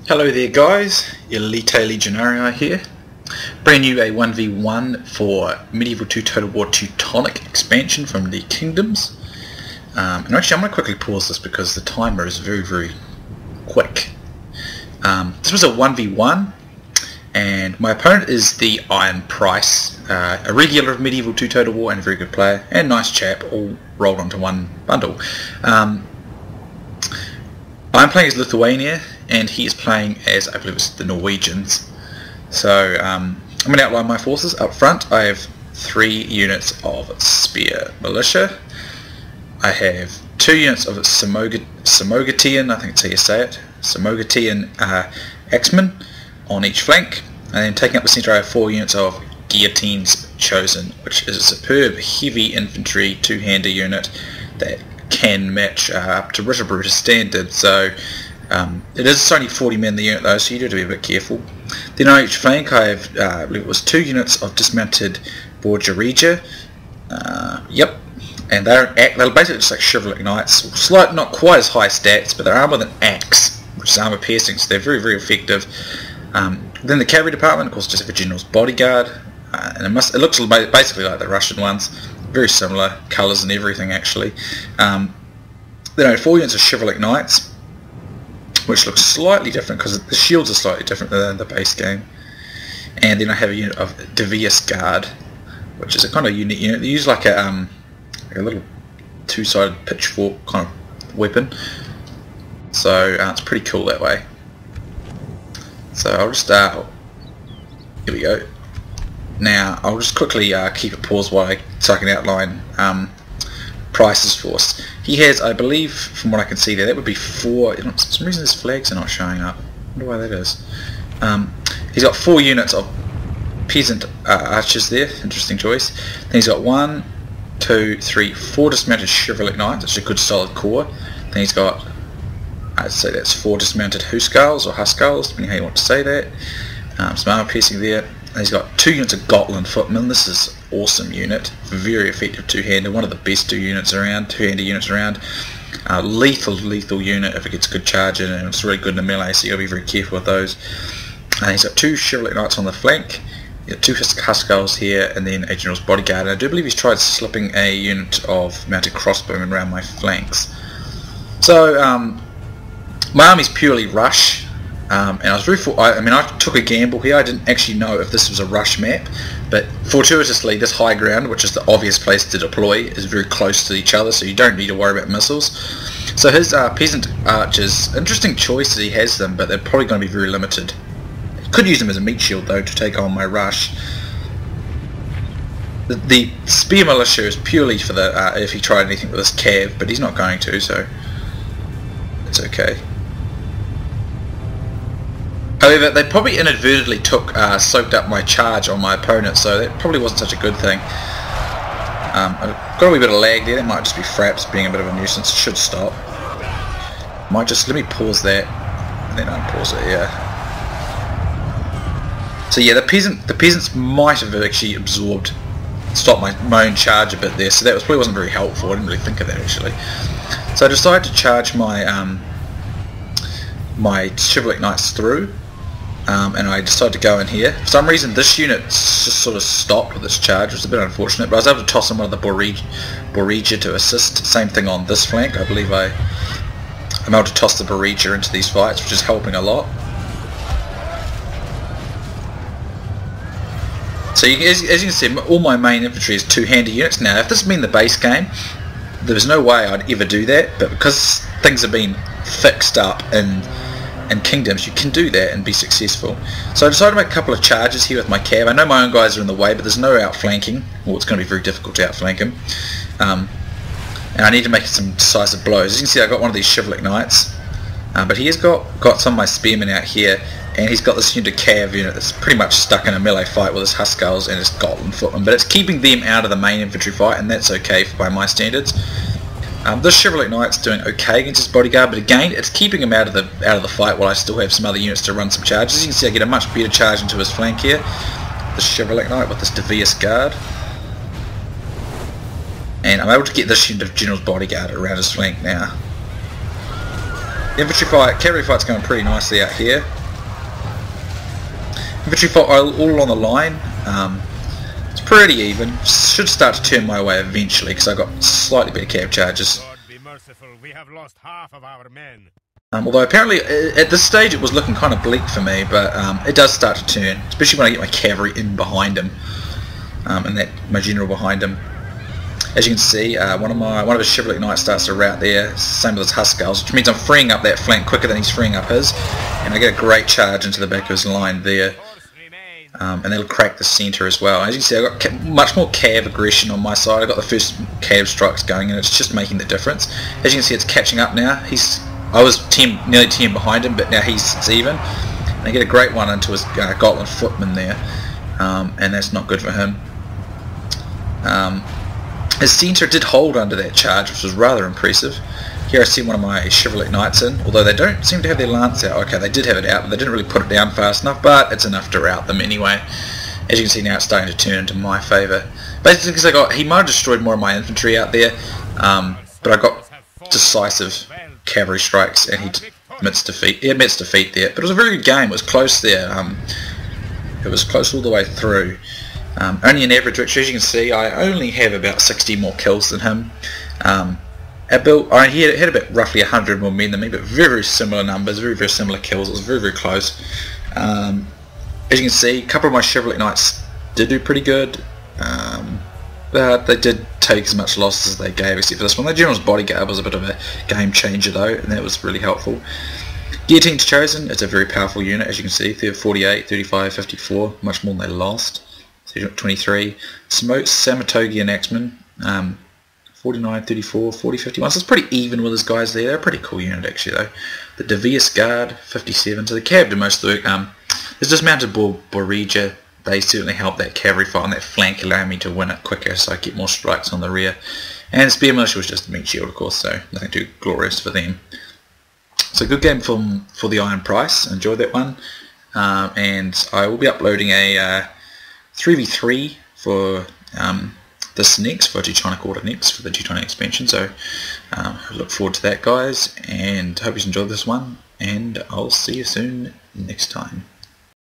Hello there guys, Elita Legionarii here. Brand new a 1v1 for Medieval 2 Total War Teutonic expansion from the Kingdoms. And actually I'm going to quickly pause this because the timer is very quick. This was a 1v1 and my opponent is the Iron Price, a regular of Medieval 2 Total War and a very good player and nice chap, all rolled onto one bundle. I'm playing as Lithuania and he is playing as, I believe it's the Norwegians. So I'm going to outline my forces. Up front I have 3 units of Spear Militia. I have 2 units of Samogatian, I think that's how you say it, Samogatian Axemen on each flank, and then taking up the centre I have 4 units of Guillotines Chosen, which is a superb heavy infantry two-hander unit that can match up to Brutus standard. So it is only 40 men in the unit though, so you do have to be a bit careful. Then on each flank I have, I believe it was 2 units of dismounted Borgia. Yep, and they're basically just like chivalric knights, not quite as high stats, but they're armed with an axe, which is armour piercing, so they're very effective. Then the cavalry department, of course, just have a general's bodyguard, and it looks basically like the Russian ones, very similar colours and everything actually. Then I have 4 units of chivalric knights, which looks slightly different because the shields are slightly different than the base game. And then I have a unit of Devious Guard, which is a kind of unique unit. They use like a little two-sided pitchfork kind of weapon, so it's pretty cool that way. So I'll just here we go. Now I'll just quickly keep it paused so I can outline Price's force. He has, I believe, from what I can see there, that would be 4. For some reason his flags are not showing up. I wonder why that is. He's got 4 units of peasant archers there. Interesting choice. Then he's got 1, 2, 3, 4 dismounted chivalric knights. That's a good solid core. Then he's got, I'd say that's 4 dismounted huskarls or huskars, depending how you want to say that. Some armor piercing there. And he's got 2 units of Gotland footmen. This is an awesome unit, very effective two-hander, one of the best two-hander units around. Lethal unit if it gets a good charge in, and it's really good in the melee, so you got to be very careful with those. He's got 2 chivalric knights on the flank, 2 huskars here, and then a general's bodyguard. And I do believe he's tried slipping a unit of mounted crossbowmen around my flanks. So my army's purely rush. And I was I took a gamble here. I didn't actually know if this was a rush map, but fortuitously this high ground, which is the obvious place to deploy, is very close to each other, so you don't need to worry about missiles. So his peasant archers, interesting choice that he has them, but they're probably going to be very limited. Could use them as a meat shield though to take on my rush. The spear militia is purely for the if he tried anything with this cav, but he's not going to, so it's okay. However, they probably inadvertently soaked up my charge on my opponent, so that probably wasn't such a good thing. I've got a wee bit of lag there. That might just be fraps being a bit of a nuisance. It should stop. Let me pause that, and then unpause it. Yeah. So yeah, the peasants might have actually stopped my own charge a bit there. So that probably wasn't very helpful. I didn't really think of that actually. So I decided to charge my my chivalric knights through. And I decided to go in here. For some reason this unit just sort of stopped with its charge, which was a bit unfortunate, but I was able to toss in one of the Borgia to assist. Same thing on this flank. I believe I'm able to toss the Borgia into these fights, which is helping a lot. So as you can see, all my main infantry is two-hander units. Now if this had been the base game, there's no way I'd ever do that, but because things have been fixed up in Kingdoms, you can do that and be successful. So I decided to make a couple of charges here with my cav. I know my own guys are in the way, but there's no outflanking. Well, it's going to be very difficult to outflank him. And I need to make some decisive blows. As you can see, I got one of these chivalric knights, but he has got some of my spearmen out here, and he's got this unit of cav unit that's pretty much stuck in a melee fight with his huskars and his Gotland footmen, but it's keeping them out of the main infantry fight, and that's okay by my standards. This chivalric knight's doing okay against his bodyguard, but again, it's keeping him out of the fight while I still have some other units to run some charges. As you can see, I get a much better charge into his flank here. This chivalric knight with this Devious Guard, and I'm able to get this unit of general's bodyguard around his flank now. Infantry fight, cavalry fight's going pretty nicely out here. Infantry fight all along the line. It's pretty even. Should start to turn my way eventually because I got slightly better cav charges. God be merciful, we have lost half of our men. Although apparently at this stage it was looking kind of bleak for me, but it does start to turn, especially when I get my cavalry in behind him, and my general behind him. As you can see, one of his chivalric knights starts to rout there, same with his Hussars, which means I'm freeing up that flank quicker than he's freeing up his, and I get a great charge into the back of his line there. And that'll crack the centre as well. As you can see, I've got much more cav aggression on my side. I've got the first cav strikes going, and it's just making the difference. As you can see, it's catching up now. I was nearly 10 behind him, but now it's even. And I get a great one into his Gotland footman there, and that's not good for him. His centre did hold under that charge, which was rather impressive. Here I see one of my chivalric knights in, although they don't seem to have their lance out. Okay, they did have it out, but they didn't really put it down fast enough, but it's enough to rout them anyway. As you can see now, it's starting to turn into my favour. Basically, because he might have destroyed more of my infantry out there, but I got decisive cavalry strikes, and he admits defeat. He admits defeat there, but it was a very good game. It was close there. It was close all the way through. Only an average victory. As you can see, I only have about 60 more kills than him. He had about roughly 100 more men than me, but very, very similar numbers, very, very similar kills. It was very, very close. As you can see, a couple of my chivalric knights did do pretty good, but they did take as much losses as they gave, except for this one. The general's bodyguard was a bit of a game changer though, and that was really helpful. Guillotine's chosen. It's a very powerful unit, as you can see. 48, 35, 54, much more than they lost. 23. Samatogian Axeman. 49, 34, 40, 51. So it's pretty even with his guys there. They're a pretty cool unit actually though. The Devious Guard, 57. So the cav did most of the work. There's dismounted Borregia. They certainly help that cavalry fight on that flank, allowing me to win it quicker so I get more strikes on the rear. And the Spear Militia was just a meat shield of course, so nothing too glorious for them. So good game for the Iron Price. Enjoyed that one. And I will be uploading a 3v3 for this next, for Teutonic Order next, for the Teutonic expansion. So I look forward to that guys, and hope you enjoyed this one, and I'll see you soon next time.